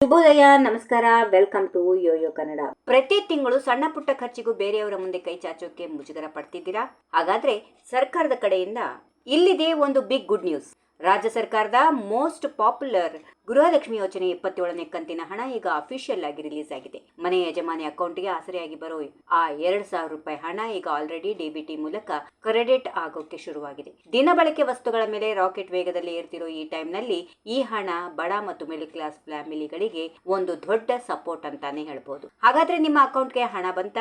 ಶುಭೋದಯ, ನಮಸ್ಕಾರ, welcome to Yoyo Kannada. ಪ್ರತಿ ತಿಂಗಳು ಸಣ್ಣ ಪುಟ್ಟ ಖರ್ಚಿಗೂ ಬೇರೆಯವರ ಮುಂದೆ ಕೈ ಚಾಚೋಕೆ ಮುಜುಗರ ಪಡ್ತಿದ್ದೀರಾ? ಹಾಗಾದ್ರೆ ಸರ್ಕಾರದ ಕಡೆಯಿಂದ ಇಲ್ಲಿದೆ ಒಂದು ಬಿಗ್ ಗುಡ್ ನ್ಯೂಸ್. ರಾಜ್ಯ ಸರ್ಕಾರದ ಮೋಸ್ಟ್ ಪಾಪ್ಯುಲರ್ ಗೃಹಲಕ್ಷ್ಮಿ ಯೋಜನೆ 27ನೇ ಕಂತಿನ ಹಣ ಈಗ ಅಫಿಷಿಯಲ್ ಆಗಿ ರಿಲೀಸ್ ಆಗಿದೆ. ಮನೆ ಯಜಮಾನಿ ಅಕೌಂಟ್ಗೆ ಆಸರೆಯಾಗಿ ಬರೋ ಆ 2,000 ರೂಪಾಯಿ ಹಣ ಈಗ ಆಲ್ರೆಡಿ ಡಿಬಿಟಿ ಮೂಲಕ ಕ್ರೆಡಿಟ್ ಆಗೋಕೆ ಶುರುವಾಗಿದೆ. ದಿನಬಳಕೆ ವಸ್ತುಗಳ ಮೇಲೆ ರಾಕೆಟ್ ವೇಗದಲ್ಲಿ ಏರ್ತಿರೋ ಈ ಟೈಮ್ನಲ್ಲಿ ಈ ಹಣ ಬಡ ಮತ್ತು ಮಿಡಲ್ ಕ್ಲಾಸ್ ಫ್ಯಾಮಿಲಿಗಳಿಗೆ ಒಂದು ದೊಡ್ಡ ಸಪೋರ್ಟ್ ಅಂತಾನೆ ಹೇಳ್ಬೋದು. ಹಾಗಾದ್ರೆ ನಿಮ್ಮ ಅಕೌಂಟ್ಗೆ ಹಣ ಬಂತ?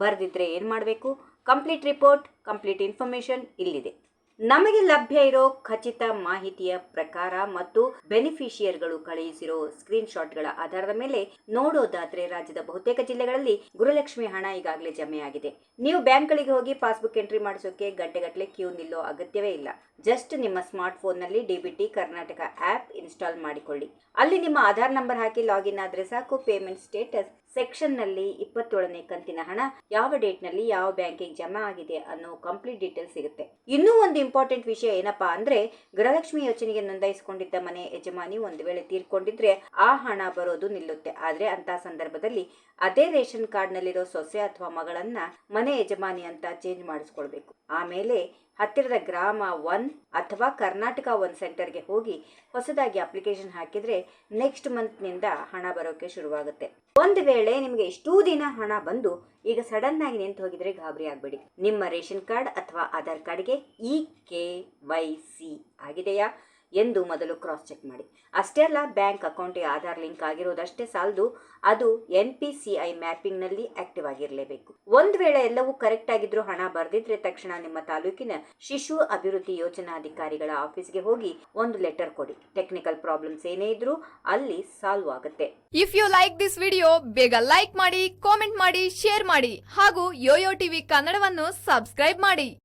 ಬರ್ದಿದ್ರೆ ಏನ್ ಮಾಡಬೇಕು? ಕಂಪ್ಲೀಟ್ ರಿಪೋರ್ಟ್, ಕಂಪ್ಲೀಟ್ ಇನ್ಫಾರ್ಮೇಶನ್ ಇಲ್ಲಿದೆ. ನಮಗೆ ಲಭ್ಯ ಇರೋ ಖಚಿತ ಮಾಹಿತಿಯ ಪ್ರಕಾರ ಮತ್ತು ಬೆನಿಫಿಷಿಯರ್ಗಳು ಕಳುಹಿಸಿರೋ ಸ್ಕ್ರೀನ್ ಶಾಟ್ಗಳ ಆಧಾರದ ಮೇಲೆ ನೋಡೋದಾದ್ರೆ ರಾಜ್ಯದ ಬಹುತೇಕ ಜಿಲ್ಲೆಗಳಲ್ಲಿ ಗೃಹಲಕ್ಷ್ಮಿ ಹಣ ಈಗಾಗಲೇ ಜಮೆಯಾಗಿದೆ. ನೀವು ಬ್ಯಾಂಕ್ಗಳಿಗೆ ಹೋಗಿ ಪಾಸ್ಬುಕ್ ಎಂಟ್ರಿ ಮಾಡಿಸೋಕೆ ಗಂಟೆಗಟ್ಟಲೆ ಕ್ಯೂ ನಿಲ್ಲೋ ಅಗತ್ಯವೇ ಇಲ್ಲ. ಜಸ್ಟ್ ನಿಮ್ಮ ಸ್ಮಾರ್ಟ್ ಫೋನ್ನಲ್ಲಿ ಡಿಬಿಟಿ ಕರ್ನಾಟಕ ಆಪ್ ಇನ್ಸ್ಟಾಲ್ ಮಾಡಿಕೊಳ್ಳಿ. ಅಲ್ಲಿ ನಿಮ್ಮ ಆಧಾರ್ ನಂಬರ್ ಹಾಕಿ ಲಾಗಿನ್ ಆದ್ರೆ ಸಾಕು. ಪೇಮೆಂಟ್ ಸ್ಟೇಟಸ್ ಸೆಕ್ಷನ್ ನಲ್ಲಿ 27ನೇ ಕಂತಿನ ಹಣ ಯಾವ ಡೇಟ್ ನಲ್ಲಿ ಯಾವ ಬ್ಯಾಂಕಿಗೆ ಜಮಾ ಆಗಿದೆ ಅನ್ನೋ ಕಂಪ್ಲೀಟ್ ಡೀಟೇಲ್ ಸಿಗುತ್ತೆ. ಇನ್ನೂ ಒಂದು ಇಂಪಾರ್ಟೆಂಟ್ ವಿಷಯ ಏನಪ್ಪಾ ಅಂದ್ರೆ, ಗೃಹಲಕ್ಷ್ಮಿ ಯೋಜನೆಗೆ ನೋಂದಾಯಿಸಿಕೊಂಡಿದ್ದ ಮನೆ ಯಜಮಾನಿ ಒಂದು ವೇಳೆ ತೀರ್ಕೊಂಡಿದ್ರೆ ಆ ಹಣ ಬರೋದು ನಿಲ್ಲುತ್ತೆ. ಆದ್ರೆ ಅಂತ ಸಂದರ್ಭದಲ್ಲಿ ಅದೇ ರೇಷನ್ ಕಾರ್ಡ್ ನಲ್ಲಿರೋ ಸೊಸೆ ಅಥವಾ ಮಗಳನ್ನ ಮನೆ ಯಜಮಾನಿ ಅಂತ ಚೇಂಜ್ ಮಾಡಿಸ್ಕೊಳ್ಬೇಕು. ಆಮೇಲೆ ಹತ್ತಿರದ ಗ್ರಾಮ 1 ಅಥವಾ ಕರ್ನಾಟಕ 1 ಸೆಂಟರ್ಗೆ ಹೋಗಿ ಹೊಸದಾಗಿ ಅಪ್ಲಿಕೇಶನ್ ಹಾಕಿದ್ರೆ ನೆಕ್ಸ್ಟ್ ಮಂತ್ ನಿಂದ ಹಣ ಬರೋಕೆ ಶುರುವಾಗುತ್ತೆ. ಒಂದು ವೇಳೆ ನಿಮಗೆ ಇಷ್ಟೂ ದಿನ ಹಣ ಬಂದು ಈಗ ಸಡನ್ ಆಗಿ ನಿಂತು ಹೋಗಿದ್ರೆ ಗಾಬರಿ ಆಗಬೇಡಿ. ನಿಮ್ಮ ರೇಷನ್ ಕಾರ್ಡ್ ಅಥವಾ ಆಧಾರ್ ಕಾರ್ಡ್ಗೆ KYC ಆಗಿದೆಯಾ ಎಂದು ಮೊದಲು ಕ್ರಾಸ್ ಚೆಕ್ ಮಾಡಿ. ಅಷ್ಟೇ ಅಲ್ಲ, ಬ್ಯಾಂಕ್ ಅಕೌಂಟ್ಗೆ ಆಧಾರ್ ಲಿಂಕ್ ಆಗಿರೋದಷ್ಟೇ ಸಾಲದು, ಅದು NPCI ಮ್ಯಾಪಿಂಗ್ ನಲ್ಲಿ ಆಕ್ಟಿವ್ ಆಗಿರಲೇಬೇಕು. ಒಂದು ವೇಳೆ ಎಲ್ಲವೂ ಕರೆಕ್ಟ್ ಆಗಿದ್ರು ಹಣ ಬರ್ದಿದ್ರೆ ತಕ್ಷಣ ನಿಮ್ಮ ತಾಲೂಕಿನ ಶಿಶು ಅಭಿವೃದ್ಧಿ ಯೋಜನಾಧಿಕಾರಿಗಳ ಆಫೀಸ್ಗೆ ಹೋಗಿ ಒಂದು ಲೆಟರ್ ಕೊಡಿ. ಟೆಕ್ನಿಕಲ್ ಪ್ರಾಬ್ಲಮ್ಸ್ ಏನೇ ಇದ್ರೂ ಅಲ್ಲಿ ಸಾಲ್ವ್ ಆಗುತ್ತೆ. If you like this video, ಬೇಗ ಲೈಕ್ ಮಾಡಿ, ಕಾಮೆಂಟ್ ಮಾಡಿ, ಶೇರ್ ಮಾಡಿ ಹಾಗೂ ಯೋಯೋ ಟಿವಿ ಕನ್ನಡವನ್ನು ಸಬ್ಸ್ಕ್ರೈಬ್ ಮಾಡಿ.